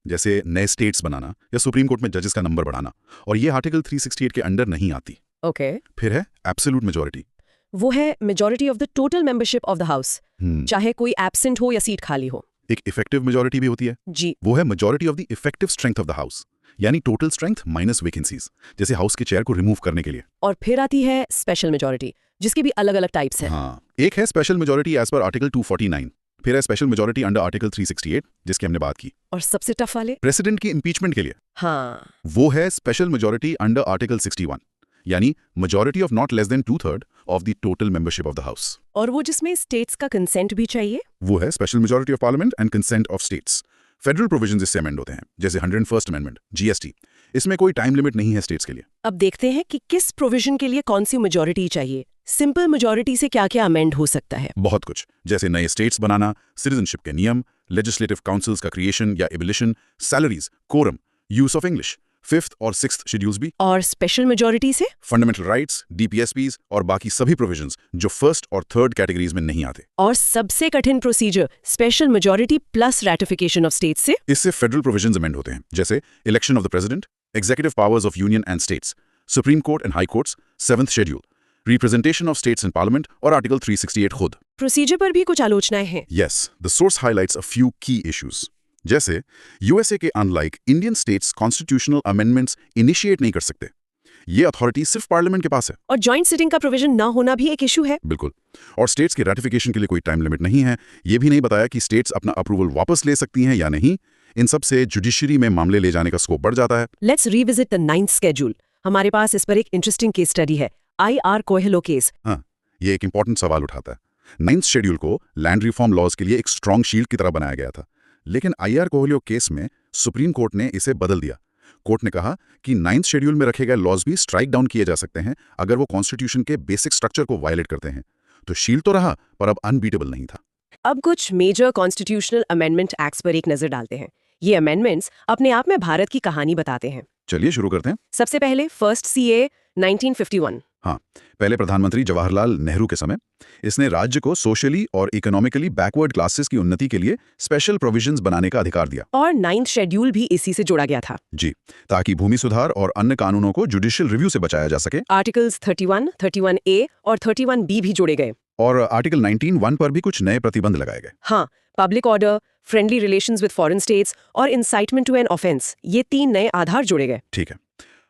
जैसे नए स्टेट्स बनाना या सुप्रीम कोर्ट में जजेस का नंबर बढ़ाना, और ये आर्टिकल 368 के अंडर नहीं आती। ओके। फिर है एब्सोल्यूट मेजॉरिटी। वो है majority of the total membership of the house, चाहे कोई एब्सेंट हो या सीट खाली हो। एक इफेक्टिव मेजॉरिटी भी होती है जी। वो है majority of the effective strength of the house, यानी टोटल स्ट्रेंथ माइनस वैकेंसीज, जैसे हाउस के चेयर को रिमूव करने के लिए। और फिर आती है स्पेशल मेजॉरिटी, जिसकी भी अलग अलग टाइप्स हैं। हाँ, एक है special majority as per article 249, फिर है स्पेशल मेजॉरिटी अंडर आर्टिकल 368 जिसकी हमने बात की। और सबसे टफ वाले? प्रेसिडेंट की इंपीचमेंट के लिए हाँ, वो है स्पेशल मेजॉरिटी अंडर आर्टिकल 61, यानी majority of not less than 2/3 of the total membership of the house. और वो जिसमें स्टेट्स का कंसेंट भी चाहिए? वो है special majority of parliament and consent of states. Federal provisions इससे अमेंड होते हैं, जैसे 101st अमेंडमेंट, जीएसटी। इसमें कोई टाइम लिमिट नहीं है स्टेट्स के लिए। अब देखते हैं कि किस प्रोविजन के लिए कौन सी मेजॉरिटी चाहिए। सिंपल मेजॉरिटी से क्या क्या अमेंड हो सकता है? बहुत कुछ, जैसे नए स्टेट्स बनाना, सिटीजनशिप के नियम, लेजिस्लेटिव काउंसिल्स का क्रिएशन या abolition, salaries, quorum, use of English, 5th और 6th शेड्यूल्स भी। और स्पेशल मेजॉरिटी से? फंडामेंटल राइट्स, डीपीएसपीज और बाकी सभी प्रोविजंस जो 1st और 3rd कैटेगरीज में नहीं आते। और सबसे कठिन procedure special majority plus ratification of state से? इससे फेडरल प्रोविजंस अमेंड होते हैं, जैसे election of the president, executive powers of union and states, supreme court and high courts, 7th schedule, representation of states in parliament और article 368 खुद। Procedure पर भी कुछ आलोचनाएं हैं। Yes, the source highlights a few key issues. जैसे USA के unlike Indian states constitutional amendments initiate नहीं कर सकते। ये अथॉरिटी सिर्फ पार्लियामेंट के पास है। और जॉइंट सिटिंग का प्रोविजन ना होना भी एक इशू है। बिल्कुल। और स्टेट्स के रैटिफिकेशन के लिए कोई टाइम लिमिट नहीं है। ये भी नहीं बताया कि स्टेट्स अपना अप्रूवल वापस ले सकती हैं या नहीं। इन सब से जुडिशरी में मामले ले जाने का स्कोप बढ़ जाता है। Let's revisit the 9th schedule. हमारे पास इस पर एक इंटरेस्टिंग केस स्टडी है, IR कोहेलो केस। हाँ, ये एक इंपॉर्टेंट सवाल उठाता है। 9th शेड्यूल को लैंड रिफॉर्म लॉज के लिए एक स्ट्रॉन्ग शील्ड की तरह बनाया गया था, लेकिन IR कोहेलो केस में सुप्रीम कोर्ट ने इसे बदल दिया। कोर्ट ने कहा कि 9th शेड्यूल में रखे गए लॉज भी स्ट्राइक डाउन किए जा सकते हैं अगर वो कॉन्स्टिट्यूशन के बेसिक स्ट्रक्चर को वायलेट करते हैं। तो शील्ड तो रहा, पर अब अनबीटेबल नहीं था। अब कुछ मेजर कॉन्स्टिट्यूशनल अमेंडमेंट एक्ट्स पर एक नजर डालते हैं। ये अमेंडमेंट्स अपने आप में भारत की कहानी बताते हैं। चलिए शुरू करते हैं। सबसे पहले फर्स्ट CA 1951। हाँ, पहले प्रधानमंत्री जवाहरलाल नेहरू के समय इसने राज्य को सोशली और इकोनॉमिकली बैकवर्ड क्लासेस की उन्नति के लिए स्पेशल प्रोविजंस बनाने का अधिकार दिया। और 9th शेड्यूल भी इसी से जोड़ा गया था। जी, ताकि भूमि सुधार और अन्य कानूनों को जुडिशियल रिव्यू से बचाया जा सके। आर्टिकल्स 31, 31A और 31B भी जोड़े गए। और आर्टिकल 19(1) पर भी कुछ नए प्रतिबंध लगाए गए। हाँ, public order, friendly relations with foreign states और इंसाइटमेंट टू एन ऑफेंस, ये 3 नए आधार जोड़े गए। ठीक है।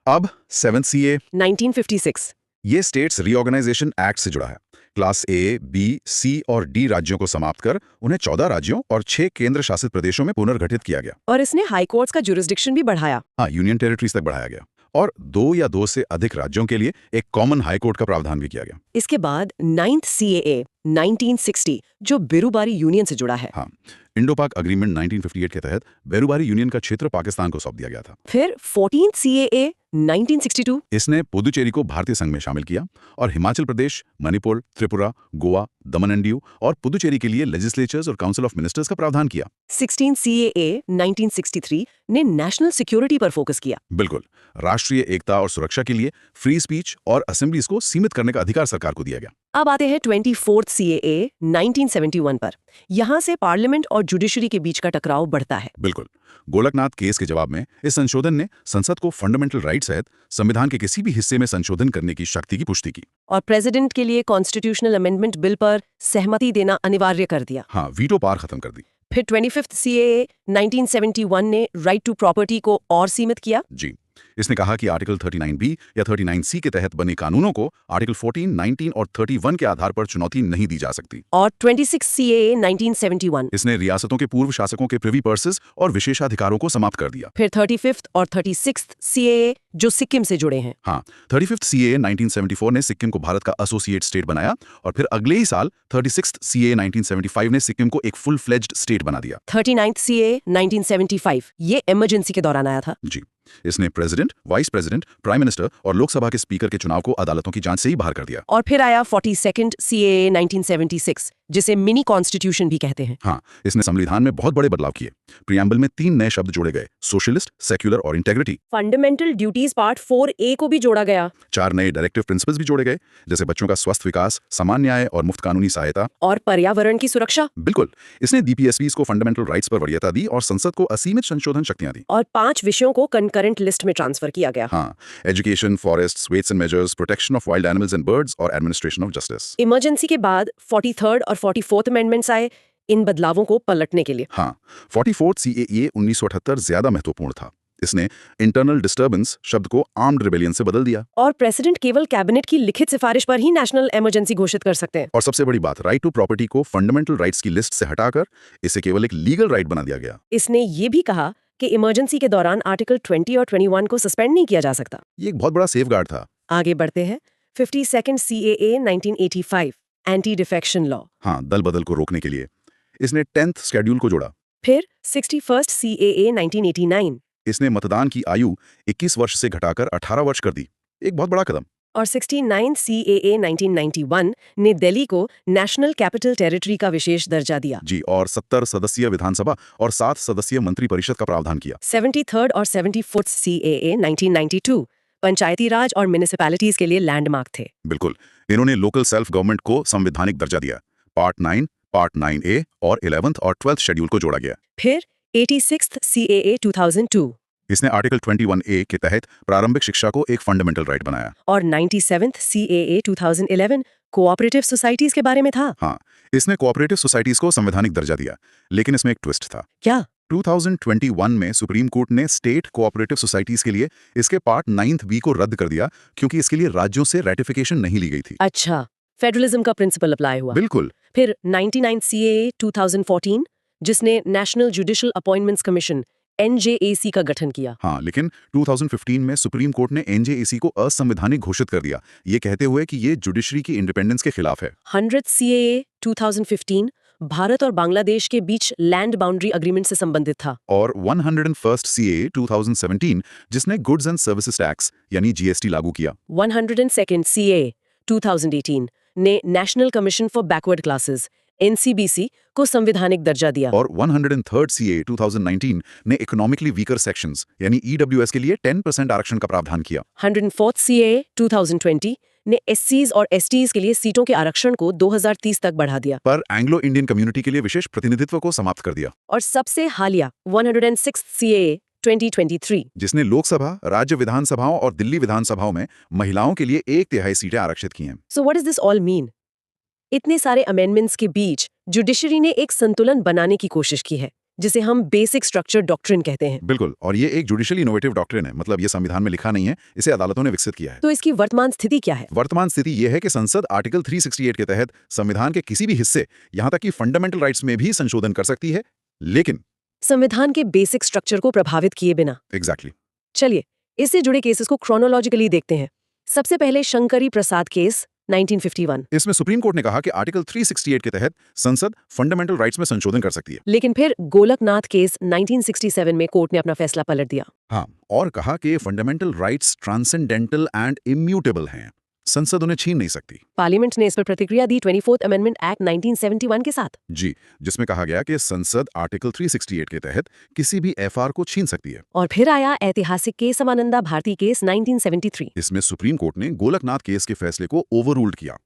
अब 7th CA 1956। ये स्टेट्स रीऑर्गेनाइजेशन एक्ट से जुड़ा है। क्लास A, B, C और D राज्यों को समाप्त कर उन्हें 14 राज्यों और 6 केंद्र शासित प्रदेशों में पुनर्गठित किया गया। और इसने हाई कोर्ट्स का जुरिस्डिक्शन भी बढ़ाया। हाँ, यूनियन टेरिटरीज तक बढ़ाया गया। और 2 या 2 से अधिक राज्यों के लिए एक कॉमन हाई कोर्ट का प्रावधान भी किया गया। इसके बाद 9th CAA 1960 जो बिरूबारी यूनियन से जुड़ा है। हाँ, इंडो पाक अग्रीमेंट 1958 के तहत बेरूबारी यूनियन का क्षेत्र पाकिस्तान को सौंप दिया गया था। फिर 14th CAA 1962। इसने पुदुचेरी को भारतीय संघ में शामिल किया और हिमाचल प्रदेश, मणिपुर, त्रिपुरा, गोवा, दमन एंड दीव और पुदुचेरी के लिए लेजिस्लेचर्स और काउंसिल ऑफ मिनिस्टर्स का प्रावधान किया। 16th CAA 1963 ने नेशनल सिक्योरिटी पर फोकस किया। बिल्कुल, राष्ट्रीय एकता और सुरक्षा के लिए फ्री स्पीच और असेंबलीज को सीमित करने का अधिकार सरकार को दिया गया। अब आते हैं 24th CAA 1971 पर। यहाँ से पार्लियामेंट और जुडिशरी के बीच का टकराव बढ़ता है। बिल्कुल, गोलकनाथ केस के जवाब में इस संशोधन ने संसद को फंडामेंटल राइट सहित संविधान के किसी भी हिस्से में संशोधन करने की शक्ति की पुष्टि की। और प्रेसिडेंट के लिए कॉन्स्टिट्यूशनल अमेंडमेंट बिल पर सहमति देना अनिवार्य कर दिया। हाँ, वीटो पावर खत्म कर दी। फिर 25th CAA 1971 ने राइट टू प्रॉपर्टी को और सीमित किया। जी, इसने कहा कि आर्टिकल 39B या 39C के तहत बने कानूनों को आर्टिकल 14, 19 और 31 के आधार पर चुनौती नहीं दी जा सकती। और 26 CAA 1971। इसने रियासतों के पूर्व शासकों के प्रिवी पर्सेस और विशेषाधिकारों को समाप्त कर दिया। फिर 35th और 36th CAA जो सिक्किम से जुड़े हैं। हाँ, 35th CAA 1974 ने सिक्किम को भारत का एसोसिएट स्टेट बनाया और फिर अगले ही साल 36th CAA 1975 ने सिक्किम को एक फुल फ्लेज्ड स्टेट बना दिया। 39th CAA 1975 ये इमरजेंसी के दौरान आया था। जी, इसने president, vice president, prime minister और लोकसभा के स्पीकर के चुनाव को अदालतों की जांच से ही बाहर कर दिया। और फिर आया 42nd CAA 1976 जिसे मिनी कॉन्स्टिट्यूशन भी कहते हैं। हाँ, इसने संविधान में बहुत बड़े बदलाव किए। प्रियम्बल में 3 नए शब्द जोड़े गए, सोशलिस्ट, सेक्युलर और integrity. Fundamental duties part 4A को भी जोड़ा गया। 4 नए डायरेक्टिव प्रिंसिपल्स भी जोड़े गए, जैसे बच्चों का स्वस्थ विकास, समान न्याय और मुफ्त कानूनी सहायता। और पर्यावरण की सुरक्षा। बिल्कुल, इसने DPSPs को फंडामेंटल राइट्स पर वरीयता दी और संसद को असीमित संशोधन शक्तियां दी। और 5 विषयों को कंकरेंट लिस्ट में ट्रांसफर किया गया। हाँ, education, forest, weights and measures, protection of wild animals and birds और एडमिनिस्ट्रेशन ऑफ जस्टिस। इमरजेंसी के बाद 43rd और 44th अमेंडमेंट्स आए इन बदलावों को पलटने के लिए। हाँ, 44th CAA 1978 ज्यादा महत्वपूर्ण था। इसने इंटरनल डिस्टर्बेंस शब्द को आर्म्ड रिबेलियन से बदल दिया। और प्रेसिडेंट केवल कैबिनेट की लिखित सिफारिश पर ही नेशनल इमरजेंसी घोषित कर सकते हैं। और सबसे बड़ी बात, राइट टू प्रॉपर्टी को फंडामेंटल राइट्स की लिस्ट से हटाकर इसे केवल एक लीगल राइट बना दिया गया। इसने ये भी कहा कि इमरजेंसी के दौरान आर्टिकल 20 और 21 को सस्पेंड नहीं किया जा सकता। ये एक बहुत बड़ा सेफगार्ड था। आगे बढ़ते हैं। 52nd CAA 1985 anti defection law. हाँ, दल बदल को रोकने के लिए इसने 10th शेड्यूल को जोड़ा। फिर 61st CAA 1989 इसने मतदान की आयु 21 वर्ष से घटाकर 18 वर्ष कर दी। एक बहुत बड़ा कदम। और 69 CAA 1991 ने दिल्ली को नेशनल कैपिटल टेरिटरी का विशेष दर्जा दिया। जी, और 70 सदस्यीय विधानसभा और 7 सदस्यीय मंत्रिपरिषद का प्रावधान किया। 73rd और 74th CAA 1992 पंचायती राज और म्युनिसिपैलिटीज के लिए लैंडमार्क थे। बिल्कुल, इन्होंने लोकल सेल्फ गवर्नमेंट को संवैधानिक दर्जा दिया। पार्ट 9, पार्ट 9A और 11th और 12th शेड्यूल को जोड़ा गया। फिर 86th CAA 2002 इसने आर्टिकल 21A के तहत प्रारंभिक शिक्षा को एक फंडामेंटल राइट बनाया। और 97th CAA 2011 कोऑपरेटिव सोसाइटीज के बारे में था। हाँ, इसने कोऑपरेटिव सोसाइटीज को संवैधानिक दर्जा दिया, लेकिन इसमें एक ट्विस्ट था। क्या? 2021 में सुप्रीम कोर्ट ने स्टेट कोऑपरेटिव सोसाइटीज के लिए इसके पार्ट 9B को रद्द कर दिया, क्योंकि इसके लिए राज्यों से रेटिफिकेशन नहीं ली गई थी। अच्छा, फेडरलिज्म का प्रिंसिपल अप्लाई हुआ। बिल्कुल। फिर 99 CAA 2014 जिसने national judicial appointments commission NJAC का गठन किया। हाँ, लेकिन 2015 में सुप्रीम कोर्ट ने NJAC को असंवैधानिक घोषित कर दिया, ये कहते हुए कि ये जुडिशरी की इंडिपेंडेंस के खिलाफ है। 100th CAA 2015 भारत और बांग्लादेश के बीच लैंड बाउंड्री अग्रीमेंट से संबंधित था। और 101st CAA 2017 जिसने गुड्स एंड सर्विसेज टैक्स यानी GST लागू किया। 102nd CAA 2018 ने national commission for backward classes NCBC को संवैधानिक दर्जा दिया। और 103rd CAA 2019 ने इकोनॉमिकली वीकर सेक्शंस यानी EWS के लिए 10% आरक्षण का प्रावधान किया। 104th CAA 2020 ने SCs और STs के लिए सीटों के आरक्षण को 2030 तक बढ़ा दिया। पर एंग्लो इंडियन कम्युनिटी के लिए विशेष प्रतिनिधित्व को समाप्त कर दिया। और सबसे हालिया 106th CAA 2023 जिसने लोकसभा, राज्य विधानसभाओं और दिल्ली विधानसभाओं में महिलाओं के लिए 1/3 सीटें आरक्षित की हैं। So what does this all mean? इतने सारे अमेंडमेंट्स के बीच जुडिशरी ने एक संतुलन बनाने की कोशिश की है, जिसे हम बेसिक स्ट्रक्चर डॉक्ट्रिन कहते हैं। बिल्कुल, और ये एक जुडिशियल इनोवेटिव डॉक्ट्रिन है, मतलब ये संविधान में लिखा नहीं है, इसे अदालतों ने विकसित किया है। तो इसकी वर्तमान स्थिति क्या है? वर्तमान स्थिति यह है कि संसद आर्टिकल 368 के तहत संविधान के किसी भी हिस्से, यहां तक कि फंडामेंटल राइट्स में भी संशोधन कर सकती है, लेकिन संविधान के बेसिक स्ट्रक्चर को प्रभावित किए बिना। एग्जैक्टली। चलिए इससे जुड़े केसेस को क्रोनोलॉजिकली देखते हैं। सबसे पहले शंकरी प्रसाद केस 1951। इसमें सुप्रीम कोर्ट ने कहा कि आर्टिकल 368 के तहत संसद फंडामेंटल राइट्स में संशोधन कर सकती है। लेकिन फिर गोलकनाथ केस 1967 में कोर्ट ने अपना फैसला पलट दिया। हाँ, और कहा कि fundamental rights transcendental and immutable हैं, संसद उन्हें छीन नहीं सकती। पार्लियामेंट ने इस पर प्रतिक्रिया दी 24th अमेंडमेंट एक्ट 1971 के साथ। जी, जिसमें कहा गया कि संसद आर्टिकल 368 के तहत किसी भी FR को छीन सकती है। और फिर आया ऐतिहासिक केस समानंदा भारती केस 1973। इसमें सुप्रीम कोर्ट ने गोलकनाथ केस के फैसले को ओवररूल्ड किया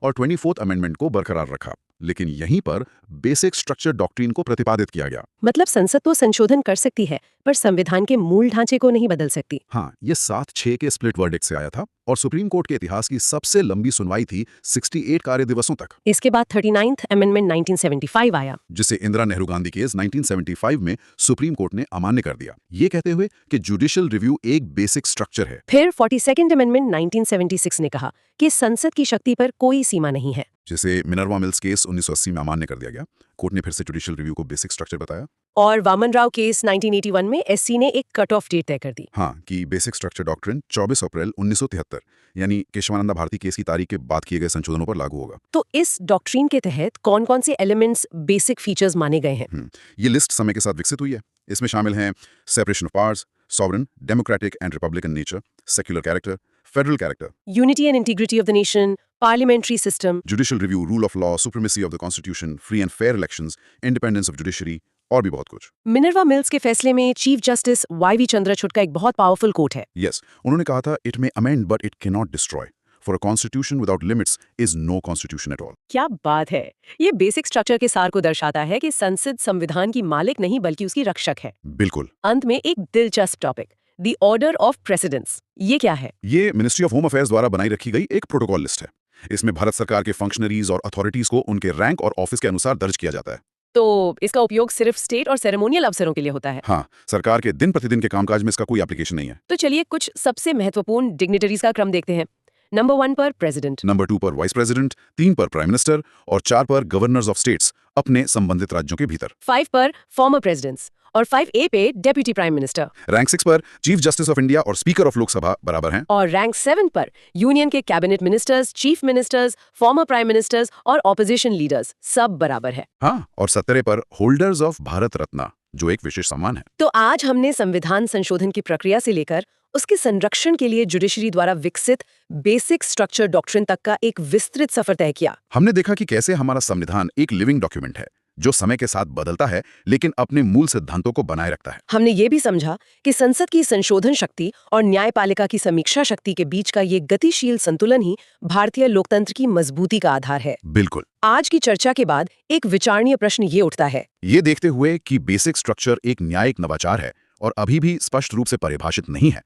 और 24th अमेंडमेंट को बरकरार रखा, लेकिन यहीं पर बेसिक स्ट्रक्चर डॉक्ट्रिन को प्रतिपादित किया गया। मतलब संसद तो संशोधन कर सकती है, पर संविधान के मूल ढांचे को नहीं बदल सकती। हाँ, ये 7-6 के स्प्लिट वर्डिक्ट से आया था। और सुप्रीम कोर्ट के इतिहास की सबसे लंबी सुनवाई थी 68 कार्य दिवसों तक, इसके बाद 39th अमेंडमेंट 1975 आया। जिसे इंदिरा नेहरू गांधी केस 1975 में सुप्रीम कोर्ट ने अमान्य कर दिया, ये कहते हुए कि जुडिशियल रिव्यू एक बेसिक स्ट्रक्चर है। फिर 42nd अमेंडमेंट 1976 ने कहा कि संसद की शक्ति पर कोई सीमा नहीं है। जिसे मिनर्वा मिल्स केस 1980 में अमान्य कर दिया गया। कोर्ट ने फिर से जुडिशियल रिव्यू को बेसिक स्ट्रक्चर बताया। और वामन राव केस 1981 में एससी ने एक कट ऑफ डेट तय कर दी। हाँ, कि बेसिक स्ट्रक्चर डॉक्ट्रिन 24 अप्रैल 1973 यानी केशवानंदा भारती केस की तारीख के बाद किए गए संशोधनों पर लागू होगा। तो इस डॉक्ट्रिन के तहत कौन कौन से एलिमेंट्स बेसिक फीचर्स माने गए हैं? ये लिस्ट समय के साथ विकसित हुई है। इसमें शामिल हैं separation of powers, sovereign, democratic and Republican nature, secular character, federal character, unity and integrity of the nation, parliamentary system, judicial review, rule of law, supremacy of the constitution, free and fair elections, independence of judiciary और भी बहुत कुछ। Minerva mills के फैसले में chief justice वाई.वी. Chandrachud का एक बहुत पावरफुल कोट है। यस, उन्होंने कहा था, it may amend but it can not destroy, for a constitution without limits is no constitution at all. क्या बात है! ये बेसिक स्ट्रक्चर के सार को दर्शाता है कि संसद संविधान की मालिक नहीं बल्कि उसकी रक्षक है। बिल्कुल। अंत में एक दिलचस्प topic, the order of precedence. ये क्या है? ये मिनिस्ट्री ऑफ होम अफेयर्स द्वारा बनाई रखी गई एक प्रोटोकॉल लिस्ट है। इसमें भारत सरकार के फंक्शनरीज और अथॉरिटीज को उनके रैंक और ऑफिस के अनुसार दर्ज किया जाता है। तो इसका उपयोग सिर्फ स्टेट और सेरेमोनियल अवसरों के लिए होता है? हाँ, सरकार के दिन प्रतिदिन के कामकाज में इसका कोई एप्लीकेशन नहीं है। तो चलिए कुछ सबसे महत्वपूर्ण डिग्निटरीज का क्रम देखते हैं। नंबर 1 पर प्रेसिडेंट, नंबर 2 पर वाइस प्रेसिडेंट, 3 पर प्राइम मिनिस्टर और 4 पर गवर्नर्स ऑफ स्टेट्स अपने संबंधित राज्यों के भीतर। 5 पर फॉर्मर प्रेसिडेंट्स और 5A पे डेप्यूटी प्राइम मिनिस्टर। रैंक 6 पर चीफ जस्टिस ऑफ इंडिया और स्पीकर ऑफ लोकसभा बराबर हैं। और रैंक 7 पर यूनियन के cabinet ministers, chief ministers, former prime ministers और ऑपोजिशन लीडर्स सब बराबर है। हाँ, और 17 पर होल्डर्स ऑफ भारत रत्न, जो एक विशेष सम्मान है। तो आज हमने संविधान संशोधन की प्रक्रिया से लेकर उसके संरक्षण के लिए जुडिशरी द्वारा विकसित बेसिक स्ट्रक्चर डॉक्ट्रिन तक का एक विस्तृत सफर तय किया। हमने देखा कि कैसे हमारा संविधान एक लिविंग डॉक्यूमेंट है जो समय के साथ बदलता है लेकिन अपने मूल सिद्धांतों को बनाए रखता है। हमने ये भी समझा कि संसद की संशोधन शक्ति और न्यायपालिका की समीक्षा शक्ति के बीच का ये गतिशील संतुलन ही भारतीय लोकतंत्र की मजबूती का आधार है। बिल्कुल। आज की चर्चा के बाद एक विचारणीय प्रश्न ये उठता है, ये देखते हुए कि बेसिक स्ट्रक्चर एक न्यायिक नवाचार है और अभी भी स्पष्ट रूप से परिभाषित नहीं है,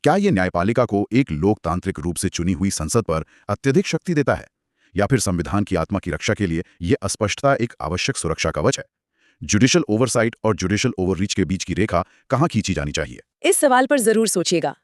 क्या ये न्यायपालिका को एक लोकतांत्रिक रूप से चुनी हुई संसद पर अत्यधिक शक्ति देता है, या फिर संविधान की आत्मा की रक्षा के लिए ये अस्पष्टता एक आवश्यक सुरक्षा कवच है? जुडिशियल ओवरसाइट और जुडिशियल ओवररीच के बीच की रेखा कहाँ खींची जानी चाहिए? इस सवाल पर जरूर सोचिएगा।